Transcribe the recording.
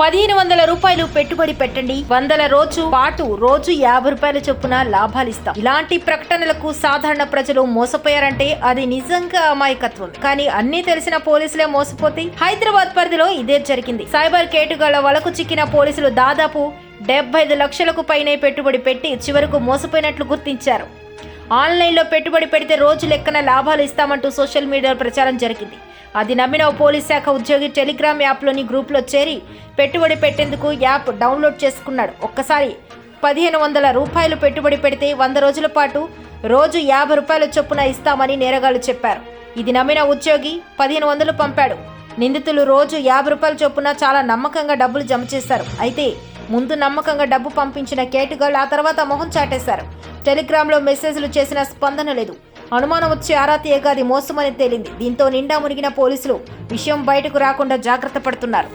1500 రూపాయలు పెట్టుబడి పెట్టండి, 100 రోజు పాటు రోజు 50 రూపాయల చొప్పున లాభాలిస్తాం. ఇలాంటి ప్రకటనలకు సాధారణ ప్రజలు మోసపోయారంటే అది నిజంగా అమాయకత్వం. కానీ అన్ని తెలిసిన పోలీసులే మోసపోతే హైదరాబాద్ పరిధిలో ఇదే జరిగింది. సైబర్ కేటుగాళ్ల వలకు చిక్కిన పోలీసులు దాదాపు 75 లక్షలకు పైనే పెట్టుబడి పెట్టి చివరకు మోసపోయినట్లు గుర్తించారు. ఆన్లైన్లో పెట్టుబడి పెడితే రోజు లెక్కన లాభాలు ఇస్తామంటూ సోషల్ మీడియాలో ప్రచారం జరిగింది. అది నమ్మిన ఓ పోలీస్ శాఖ ఉద్యోగి టెలిగ్రామ్ యాప్లోని గ్రూప్లో చేరి పెట్టుబడి పెట్టేందుకు యాప్ డౌన్లోడ్ చేసుకున్నాడు. ఒక్కసారి 1500 రూపాయలు పెట్టుబడి పెడితే 100 రోజుల పాటు రోజు 50 రూపాయల చొప్పున ఇస్తామని నేరగాళ్లు చెప్పారు. ఇది నమ్మిన ఉద్యోగి 1500 పంపాడు. నిందితులు రోజు 50 రూపాయల చొప్పున చాలా నమ్మకంగా డబ్బులు జమ చేశారు. అయితే ముందు నమ్మకంగా డబ్బు పంపించిన కేటుగాళ్లు ఆ తర్వాత మొహం చాటేశారు. టెలిగ్రామ్లో మెసేజ్లు చేసిన స్పందన లేదు. అనుమానం వచ్చి ఆరా తీయగా అది మోసమని తేలింది. దీంతో నిండా మునిగిన పోలీసులు విషయం బయటకు రాకుండా జాగ్రత్త పడుతున్నారు.